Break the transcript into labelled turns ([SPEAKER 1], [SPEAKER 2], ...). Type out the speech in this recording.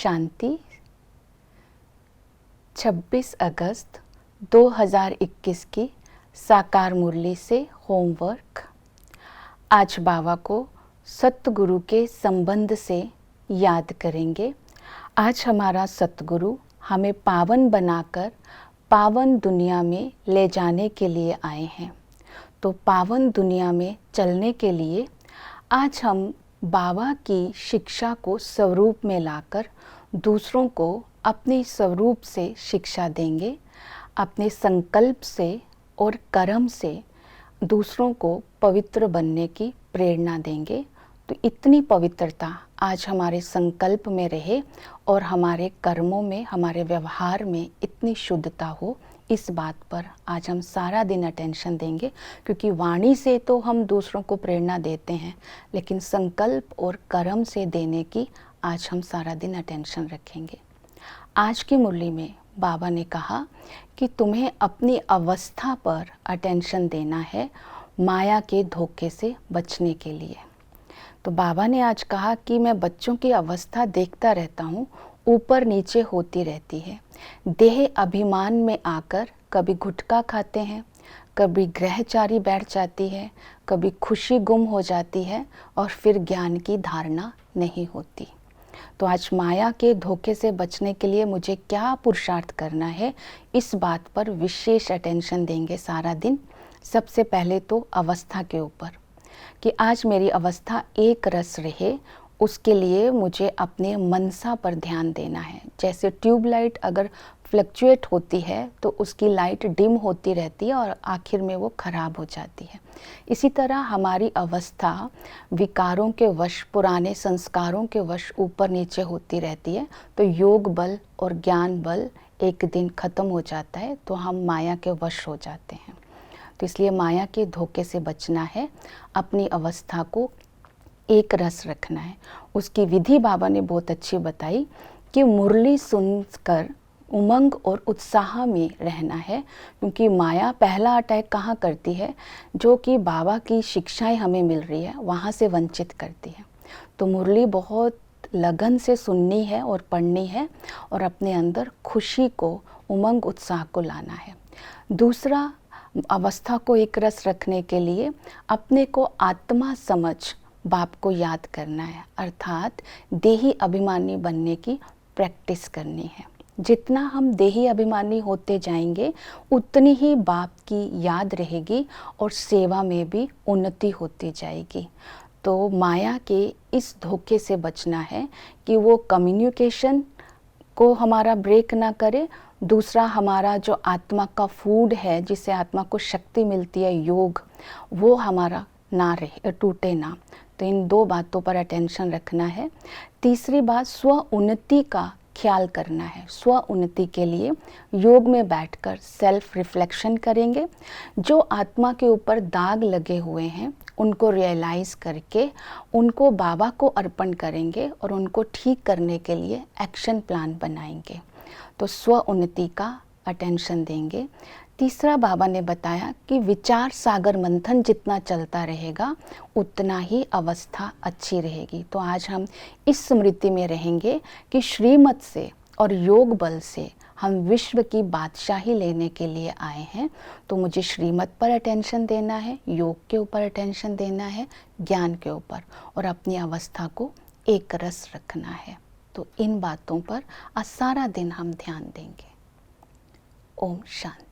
[SPEAKER 1] शांति। 26 अगस्त 2021 की साकार मुरली से होमवर्क। आज बाबा को सतगुरु के संबंध से याद करेंगे। आज हमारा सतगुरु हमें पावन बनाकर पावन दुनिया में ले जाने के लिए आए हैं। तो पावन दुनिया में चलने के लिए आज हम बाबा की शिक्षा को स्वरूप में लाकर दूसरों को अपने स्वरूप से शिक्षा देंगे। अपने संकल्प से और कर्म से दूसरों को पवित्र बनने की प्रेरणा देंगे। तो इतनी पवित्रता आज हमारे संकल्प में रहे और हमारे कर्मों में, हमारे व्यवहार में इतनी शुद्धता हो, इस बात पर आज हम सारा दिन अटेंशन देंगे। क्योंकि वाणी से तो हम दूसरों को प्रेरणा देते हैं, लेकिन संकल्प और कर्म से देने की आज हम सारा दिन अटेंशन रखेंगे। आज की मुरली में बाबा ने कहा कि तुम्हें अपनी अवस्था पर अटेंशन देना है, माया के धोखे से बचने के लिए। तो बाबा ने आज कहा कि मैं बच्चों की अवस्था देखता रहता हूँ, ऊपर नीचे होती रहती है। देह अभिमान में आकर कभी गुटखा खाते हैं, कभी ग्रहचारी बैठ जाती है, कभी खुशी गुम हो जाती है और फिर ज्ञान की धारणा नहीं होती। तो आज माया के धोखे से बचने के लिए मुझे क्या पुरुषार्थ करना है, इस बात पर विशेष अटेंशन देंगे सारा दिन। सबसे पहले तो अवस्था के ऊपर कि आज मेरी अवस्था एक रस रहे, उसके लिए मुझे अपने मनसा पर ध्यान देना है। जैसे ट्यूबलाइट अगर फ्लक्चुएट होती है तो उसकी लाइट डिम होती रहती है और आखिर में वो खराब हो जाती है। इसी तरह हमारी अवस्था विकारों के वश, पुराने संस्कारों के वश ऊपर नीचे होती रहती है। तो योग बल और ज्ञान बल एक दिन ख़त्म हो जाता है तो हम माया के वश हो जाते हैं। तो इसलिए माया के धोखे से बचना है, अपनी अवस्था को एक रस रखना है। उसकी विधि बाबा ने बहुत अच्छी बताई कि मुरली सुनकर उमंग और उत्साह में रहना है। क्योंकि माया पहला अटैक कहाँ करती है, जो कि बाबा की शिक्षाएं हमें मिल रही है वहाँ से वंचित करती है। तो मुरली बहुत लगन से सुननी है और पढ़नी है और अपने अंदर खुशी को, उमंग उत्साह को लाना है। दूसरा, अवस्था को एक रस रखने के लिए अपने को आत्मा समझ बाप को याद करना है, अर्थात देही अभिमानी बनने की प्रैक्टिस करनी है। जितना हम देही अभिमानी होते जाएंगे उतनी ही बाप की याद रहेगी और सेवा में भी उन्नति होती जाएगी। तो माया के इस धोखे से बचना है कि वो कम्युनिकेशन को हमारा ब्रेक ना करे। दूसरा, हमारा जो आत्मा का फूड है, जिससे आत्मा को शक्ति मिलती है, योग, वो हमारा ना रहे, टूटे ना। तो इन दो बातों पर अटेंशन रखना है। तीसरी बात, स्व उन्नति का ख्याल करना है। स्व उन्नति के लिए योग में बैठकर सेल्फ रिफ्लेक्शन करेंगे। जो आत्मा के ऊपर दाग लगे हुए हैं उनको रियलाइज़ करके उनको बाबा को अर्पण करेंगे और उनको ठीक करने के लिए एक्शन प्लान बनाएंगे। तो स्व उन्नति का अटेंशन देंगे। तीसरा, बाबा ने बताया कि विचार सागर मंथन जितना चलता रहेगा उतना ही अवस्था अच्छी रहेगी। तो आज हम इस स्मृति में रहेंगे कि श्रीमत से और योग बल से हम विश्व की बादशाही लेने के लिए आए हैं। तो मुझे श्रीमत पर अटेंशन देना है, योग के ऊपर अटेंशन देना है, ज्ञान के ऊपर, और अपनी अवस्था को एक रस रखना है। तो इन बातों पर आज सारा दिन हम ध्यान देंगे। ओम शांति।